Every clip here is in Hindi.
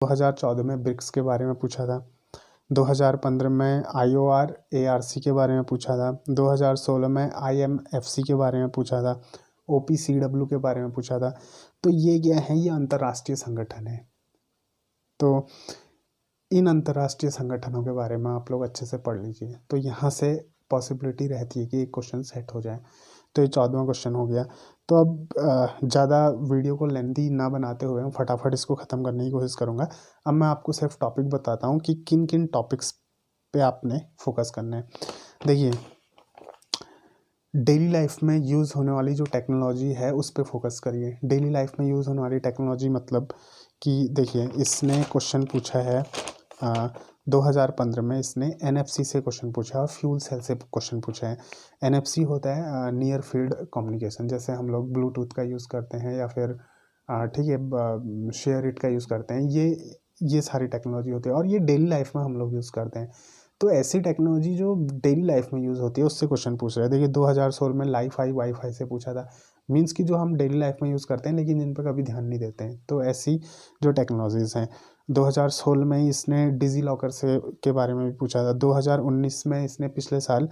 2014 में ब्रिक्स के बारे में पूछा था। 2015 में IOR ARC के बारे में पूछा था। 2016 में IMFC के बारे में पूछा था। OPCW के बारे में पूछा था। तो ये क्या है, ये अंतर्राष्ट्रीय संगठन है। तो इन अंतर्राष्ट्रीय संगठनों के बारे में आप लोग अच्छे से पढ़ लीजिए, तो यहाँ से पॉसिबिलिटी रहती है कि एक क्वेश्चन सेट हो जाए। तो ये 14वां क्वेश्चन हो गया। तो अब ज़्यादा वीडियो को लेंथी ना बनाते हुए मैं फटाफट इसको ख़त्म करने की कोशिश करूँगा। अब मैं आपको सिर्फ टॉपिक बताता हूँ कि किन किन टॉपिक्स पे आपने फोकस करना है। देखिए, डेली लाइफ में यूज़ होने वाली जो टेक्नोलॉजी है उस पर फोकस करिए। डेली लाइफ में यूज़ होने वाली टेक्नोलॉजी मतलब कि देखिए, इसने क्वेश्चन पूछा है 2015 में इसने NFC से क्वेश्चन पूछा है और फ्यूल सेल से क्वेश्चन पूछा है। NFC होता है नियर फील्ड कम्युनिकेशन, जैसे हम लोग ब्लूटूथ का यूज़ करते हैं या फिर ठीक है शेयर इट का यूज़ करते हैं। ये सारी टेक्नोलॉजी होती है और ये डेली लाइफ में हम लोग यूज़ करते हैं। तो ऐसी टेक्नोलॉजी जो डेली लाइफ में यूज़ होती है उससे क्वेश्चन पूछ रहे हैं। देखिए 2016 में वाईफाई से पूछा था, मीन्स कि जो हम डेली लाइफ में यूज़ करते हैं लेकिन जिन पर कभी ध्यान नहीं देते हैं। तो ऐसी जो टेक्नोलॉजीज़ हैं। 2016 में ही इसने डिजी लॉकर से के बारे में भी पूछा था। 2019 में इसने पिछले साल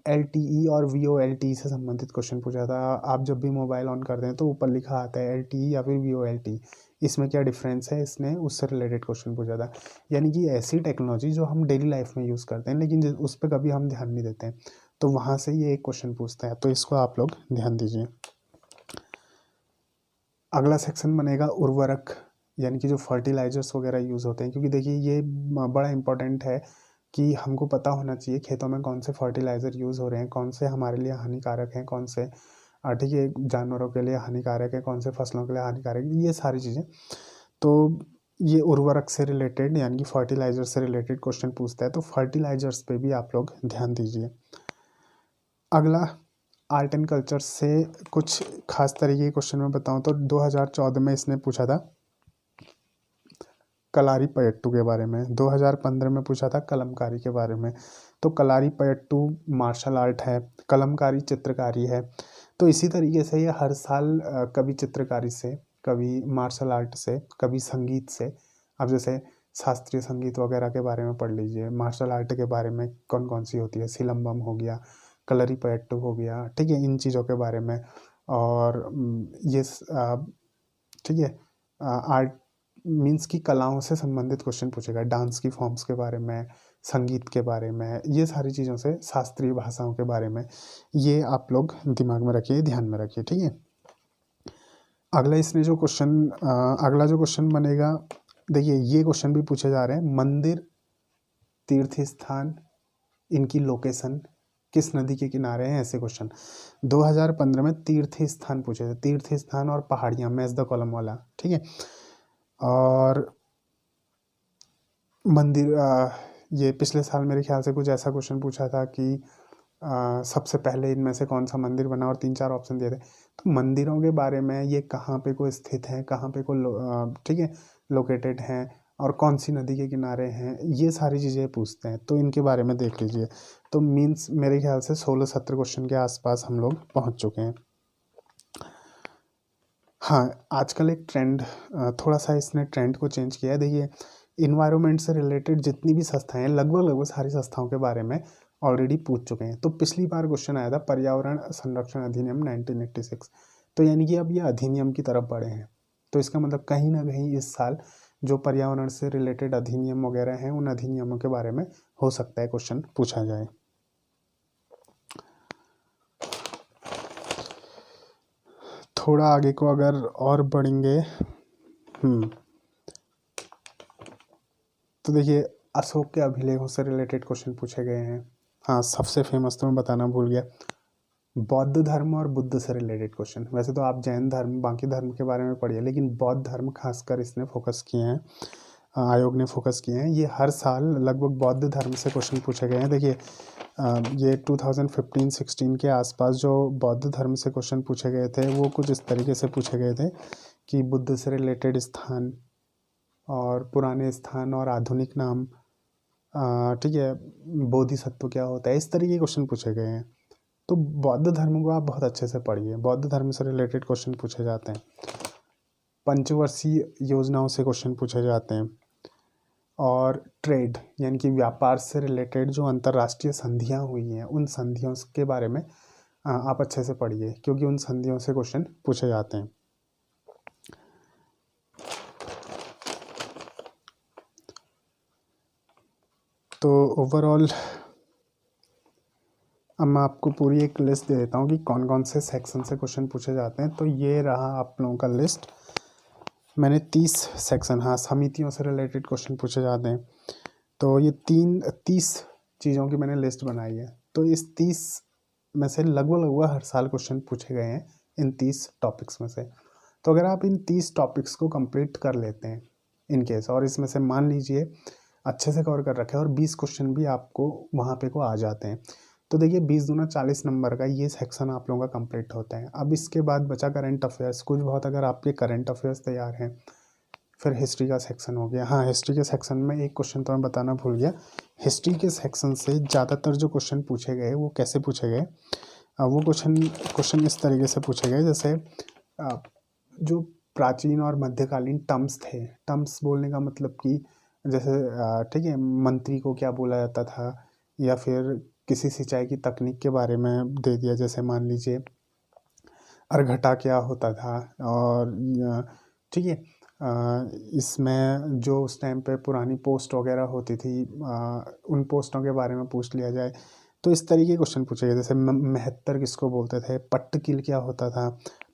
LTE और VoLTE से संबंधित क्वेश्चन पूछा था। आप जब भी मोबाइल ऑन करते हैं तो ऊपर लिखा आता है LTE या फिर VoLTE, इसमें क्या डिफरेंस है, इसने उससे रिलेटेड क्वेश्चन पूछा था। यानी कि ऐसी टेक्नोलॉजी जो हम डेली लाइफ में यूज़ करते हैं लेकिन उस पर कभी हम ध्यान नहीं देते हैं, तो वहाँ से ये एक क्वेश्चन पूछता है। तो इसको आप लोग ध्यान दीजिए। अगला सेक्शन बनेगा उर्वरक, यानी कि जो फर्टिलाइजर्स वगैरह यूज़ होते हैं, क्योंकि देखिए ये बड़ा इंपॉर्टेंट है कि हमको पता होना चाहिए खेतों में कौन से फर्टिलाइज़र यूज़ हो रहे हैं, कौन से हमारे लिए हानिकारक हैं, कौन से ठीक है जानवरों के लिए हानिकारक है, कौन से फसलों के लिए हानिकारक है, ये सारी चीज़ें। तो ये उर्वरक से रिलेटेड यानी कि फर्टिलाइजर से रिलेटेड क्वेश्चन पूछता है, तो फर्टिलाइजर्स पे भी आप लोग ध्यान दीजिए। अगला आर्ट एंड कल्चर से कुछ खास तरीके के क्वेश्चन मैं बताऊं तो 2014 में इसने पूछा था कलारीपयट्टू के बारे में। 2015 में पूछा था कलमकारी के बारे में। तो कलारीपयट्टू मार्शल आर्ट है, कलमकारी चित्रकारी है। तो इसी तरीके से ये हर साल कभी चित्रकारी से, कभी मार्शल आर्ट से, कभी संगीत से, अब जैसे शास्त्रीय संगीत वगैरह के बारे में पढ़ लीजिए। मार्शल आर्ट के बारे में कौन कौन सी होती है, सिलम्बम हो गया, कलरीपयट्टू हो गया, ठीक है, इन चीज़ों के बारे में। और ये ठीक है आर्ट मीन्स की कलाओं से संबंधित क्वेश्चन पूछेगा, डांस की फॉर्म्स के बारे में, संगीत के बारे में, ये सारी चीज़ों से, शास्त्रीय भाषाओं के बारे में। ये आप लोग दिमाग में रखिए, ध्यान में रखिए, ठीक है। अगला इसने जो क्वेश्चन अगला जो क्वेश्चन बनेगा, देखिए ये क्वेश्चन भी पूछे जा रहे हैं, मंदिर, तीर्थ स्थान, इनकी लोकेशन किस नदी के किनारे हैं, ऐसे क्वेश्चन। 2015 में तीर्थ स्थान पूछे थे, तीर्थ स्थान और पहाड़ियाँ, मैच द कॉलम वाला, ठीक है। और मंदिर ये पिछले साल मेरे ख्याल से कुछ ऐसा क्वेश्चन पूछा था कि सबसे पहले इनमें से कौन सा मंदिर बना, और 3-4 ऑप्शन दिए थे। तो मंदिरों के बारे में, ये कहाँ पे को स्थित है, कहाँ पे को ठीक है लोकेटेड हैं, और कौन सी नदी के किनारे हैं, ये सारी चीज़ें पूछते हैं। तो इनके बारे में देख लीजिए। तो मीन्स मेरे ख्याल से 16-17 क्वेश्चन के आसपास हम लोग पहुँच चुके हैं। हाँ, आजकल एक ट्रेंड थोड़ा सा इसने ट्रेंड को चेंज किया है। देखिए इन्वायरमेंट से रिलेटेड जितनी भी संस्थाएं हैं, लगभग सारी संस्थाओं के बारे में ऑलरेडी पूछ चुके हैं। तो पिछली बार क्वेश्चन आया था पर्यावरण संरक्षण अधिनियम 1986, तो यानी कि अब ये अधिनियम की तरफ बढ़े हैं। तो इसका मतलब कहीं ना कहीं इस साल जो पर्यावरण से रिलेटेड अधिनियम वगैरह हैं, उन अधिनियमों के बारे में हो सकता है क्वेश्चन पूछा जाए। थोड़ा आगे को अगर और बढ़ेंगे तो देखिए अशोक के अभिलेखों से रिलेटेड क्वेश्चन पूछे गए हैं। हाँ, सबसे फेमस तो मैं बताना भूल गया, बौद्ध धर्म और बुद्ध से रिलेटेड क्वेश्चन। वैसे तो आप जैन धर्म, बाकी धर्म के बारे में पढ़िए, लेकिन बौद्ध धर्म खासकर इसने फोकस किए हैं, आयोग ने फोकस किए हैं। ये हर साल लगभग बौद्ध धर्म से क्वेश्चन पूछे गए हैं। देखिए ये 2015-16 के आसपास जो बौद्ध धर्म से क्वेश्चन पूछे गए थे वो कुछ इस तरीके से पूछे गए थे कि बुद्ध से रिलेटेड स्थान और पुराने स्थान और आधुनिक नाम, ठीक है, बोधिसत्व क्या होता है, इस तरीके के क्वेश्चन पूछे गए हैं। तो बौद्ध धर्म को आप बहुत अच्छे से पढ़िए, बौद्ध धर्म से रिलेटेड क्वेश्चन पूछे जाते हैं। पंचवर्षीय योजनाओं से क्वेश्चन पूछे जाते हैं। और ट्रेड यानी कि व्यापार से रिलेटेड जो अंतर्राष्ट्रीय संधियां हुई हैं उन संधियों के बारे में आप अच्छे से पढ़िए, क्योंकि उन संधियों से क्वेश्चन पूछे जाते हैं। तो ओवरऑल अब मैं आपको पूरी एक लिस्ट दे देता हूँ कि कौन कौन से सेक्शन से क्वेश्चन पूछे जाते हैं। तो ये रहा आप लोगों का लिस्ट। मैंने 30 सेक्शन, हाँ, समितियों से रिलेटेड क्वेश्चन पूछे जाते हैं। तो ये 30 चीज़ों की मैंने लिस्ट बनाई है। तो इस 30 में से लगभग हर साल क्वेश्चन पूछे गए हैं इन 30 टॉपिक्स में से। तो अगर आप इन 30 टॉपिक्स को कंप्लीट कर लेते हैं इन केस, और इसमें से मान लीजिए अच्छे से कवर कर रखे हैं और 20 क्वेश्चन भी आपको वहाँ पे को आ जाते हैं, तो देखिए 20 दूना 40 नंबर का ये सेक्शन आप लोगों का कंप्लीट होता है। अब इसके बाद बचा करंट अफेयर्स। कुछ बहुत अगर आपके करंट अफेयर्स तैयार हैं, फिर हिस्ट्री का सेक्शन हो गया। हाँ, हिस्ट्री के सेक्शन में एक क्वेश्चन तो मैं बताना भूल गया। हिस्ट्री के सेक्शन से ज़्यादातर जो क्वेश्चन पूछे गए वो कैसे पूछे गए, वो क्वेश्चन इस तरीके से पूछे गए, जैसे जो प्राचीन और मध्यकालीन टर्म्स थे। टर्म्स बोलने का मतलब कि जैसे ठीक है, मंत्री को क्या बोला जाता था, या फिर किसी सिंचाई की तकनीक के बारे में दे दिया, जैसे मान लीजिए अरघटा क्या होता था। और ठीक है, इसमें जो उस टाइम पे पुरानी पोस्ट वगैरह होती थी, उन पोस्टों के बारे में पूछ लिया जाए। तो इस तरीके के क्वेश्चन पूछे गए, जैसे महत्तर किसको बोलते थे, पट्टकिल क्या होता था,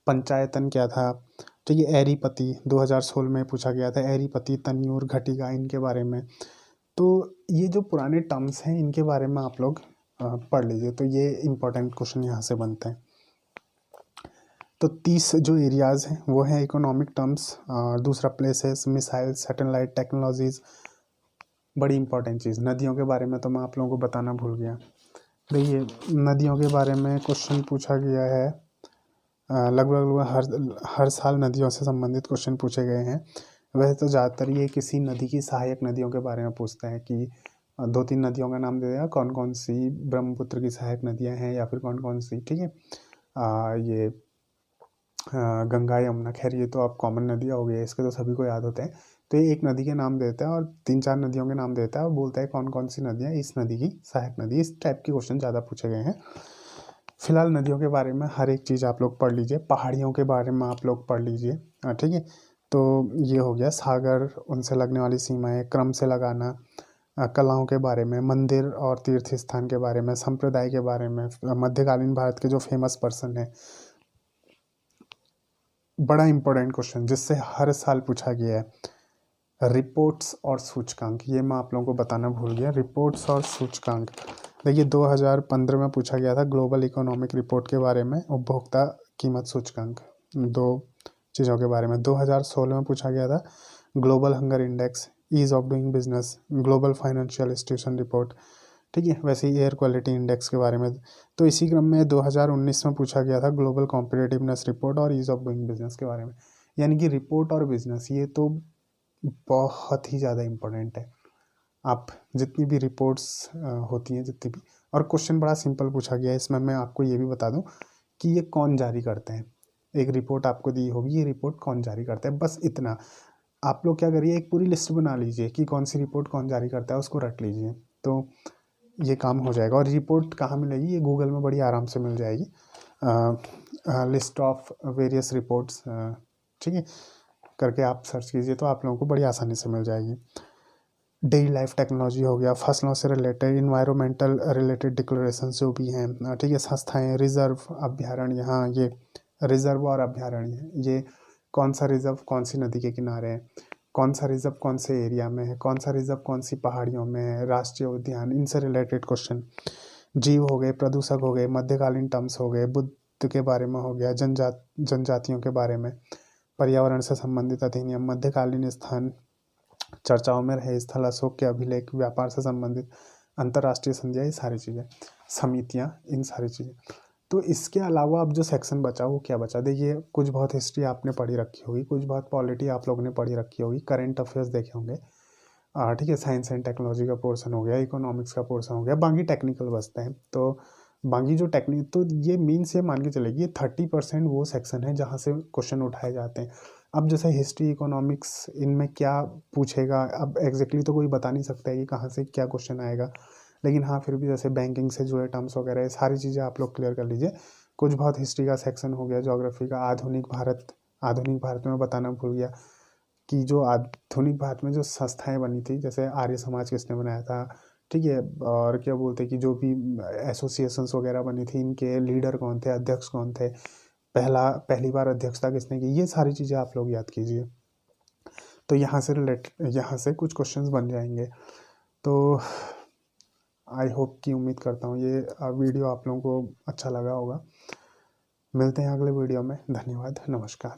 पंचायतन क्या था। ठीक है, एरीपति 2016 में पूछा गया था, एरीपति, तन्यूर, घटिका, इनके बारे में। तो ये जो पुराने टर्म्स हैं इनके बारे में आप लोग पढ़ लीजिए। तो ये इम्पोर्टेंट क्वेश्चन यहाँ से बनते हैं। तो 30 जो एरियाज़ हैं वो हैं इकोनॉमिक टर्म्स, और दूसरा प्लेसेस, मिसाइल, सैटेलाइट टेक्नोलॉजीज़। बड़ी इंपॉर्टेंट चीज़, नदियों के बारे में तो मैं आप लोगों को बताना भूल गया। देखिए, नदियों के बारे में क्वेश्चन पूछा गया है, लगभग हर साल नदियों से संबंधित क्वेश्चन पूछे गए हैं। वैसे तो ज़्यादातर ये किसी नदी की सहायक नदियों के बारे में पूछते हैं कि 2-3 नदियों का नाम दे देगा, कौन कौन सी ब्रह्मपुत्र की सहायक नदियाँ हैं, या फिर कौन कौन सी, ठीक है, ये गंगा, यमुना। खैर ये तो आप कॉमन नदियाँ हो गई, इसके तो सभी को याद होते हैं। तो ये एक नदी के नाम देता है और 3-4 नदियों के नाम देता है और बोलता है कौन कौन सी नदियाँ इस नदी की सहायक नदी। इस टाइप के क्वेश्चन ज़्यादा पूछे गए हैं। फिलहाल नदियों के बारे में हर एक चीज़ आप लोग पढ़ लीजिए, पहाड़ियों के बारे में आप लोग पढ़ लीजिए, ठीक है। तो ये हो गया सागर, उनसे लगने वाली सीमाएं, क्रम से लगाना, कलाओं के बारे में, मंदिर और तीर्थ स्थान के बारे में, संप्रदाय के बारे में, मध्यकालीन भारत के जो फेमस पर्सन है। बड़ा इंपॉर्टेंट क्वेश्चन जिससे हर साल पूछा गया है, रिपोर्ट्स और सूचकांक। ये मैं आप लोगों को बताना भूल गया, रिपोर्ट्स और सूचकांक। देखिए 2015 में पूछा गया था ग्लोबल इकोनॉमिक रिपोर्ट के बारे में, उपभोक्ता कीमत सूचकांक, 2 चीज़ों के बारे में। 2016 में पूछा गया था global hunger index, ease of doing business, global financial institution report, ठीक है। वैसे ही एयर क्वालिटी इंडेक्स के बारे में। तो इसी क्रम में 2019 में पूछा गया था ग्लोबल कॉम्पिटिटिवनेस रिपोर्ट और ईज ऑफ डूइंग बिजनेस के बारे में। यानी कि रिपोर्ट और बिजनेस ये तो बहुत ही ज़्यादा इम्पोर्टेंट है। आप जितनी भी रिपोर्ट्स होती हैं, जितनी भी, और क्वेश्चन बड़ा सिंपल पूछा गया है इसमें। मैं आपको ये भी बता दूं कि ये कौन जारी करते हैं। एक रिपोर्ट आपको दी होगी, ये रिपोर्ट कौन जारी करता है, बस इतना। आप लोग क्या करिए, एक पूरी लिस्ट बना लीजिए कि कौन सी रिपोर्ट कौन जारी करता है, उसको रट लीजिए, तो ये काम हो जाएगा। और रिपोर्ट कहाँ मिलेगी, ये गूगल में बड़ी आराम से मिल जाएगी, लिस्ट ऑफ वेरियस रिपोर्ट्स, ठीक है, करके आप सर्च कीजिए तो आप लोगों को बड़ी आसानी से मिल जाएगी। डेली लाइफ टेक्नोलॉजी हो गया, फसलों से रिलेटेड, इन्वायरमेंटल रिलेटेड डिक्लेरेशन जो भी हैं, ठीक है, संस्थाएं, रिजर्व, अभ्यारण्य। यहाँ ये रिजर्व और अभ्यारण्य, ये कौन सा रिजर्व कौन सी नदी के किनारे है, कौन सा रिजर्व कौन से एरिया में है, कौन सा रिजर्व कौन सी पहाड़ियों में है, राष्ट्रीय उद्यान, इनसे रिलेटेड क्वेश्चन। जीव हो गए, प्रदूषक हो गए, मध्यकालीन टर्म्स हो गए, बुद्ध के बारे में हो गया, जनजातियों के बारे में, पर्यावरण से संबंधित अधिनियम, मध्यकालीन स्थान, चर्चाओं में रहे स्थल, अशोक के अभिलेख, व्यापार से संबंधित अंतर्राष्ट्रीय संधियाँ, ये सारी चीज़ें, समितियाँ, इन सारी चीज़ें। तो इसके अलावा अब जो सेक्शन बचा वो क्या बचा, देखिए कुछ बहुत हिस्ट्री आपने पढ़ी रखी होगी, कुछ बहुत पॉलिटी आप लोगों ने पढ़ी रखी होगी, करंट अफेयर्स देखे होंगे, ठीक है, साइंस एंड टेक्नोलॉजी का पोर्शन हो गया, इकोनॉमिक्स का पोर्शन हो गया, बाकी टेक्निकल बचते हैं। तो बाकी जो टेक्निक, तो ये मीन्स ये मान के चलेगी ये 30% वो सेक्शन है जहाँ से क्वेश्चन उठाए जाते हैं। अब जैसे हिस्ट्री, इकोनॉमिक्स, इनमें क्या पूछेगा, अब एग्जैक्टली तो कोई बता नहीं सकता है कि कहाँ से क्या क्वेश्चन आएगा, लेकिन हाँ फिर भी जैसे बैंकिंग से जुड़े टर्म्स वगैरह ये सारी चीज़ें आप लोग क्लियर कर लीजिए। कुछ बहुत हिस्ट्री का सेक्शन हो गया, ज्योग्राफी का, आधुनिक भारत में बताना भूल गया कि जो आधुनिक भारत में जो संस्थाएं बनी थी, जैसे आर्य समाज किसने बनाया था, ठीक है, और क्या बोलते हैं कि जो भी एसोसिएशंस वगैरह बनी थी, इनके लीडर कौन थे, अध्यक्ष कौन थे, पहली बार अध्यक्षता किसने की, ये सारी चीज़ें आप लोग याद कीजिए। तो यहाँ से कुछ क्वेश्चंस बन जाएंगे। तो आई होप कि उम्मीद करता हूँ ये वीडियो आप लोगों को अच्छा लगा होगा। मिलते हैं अगले वीडियो में। धन्यवाद, नमस्कार।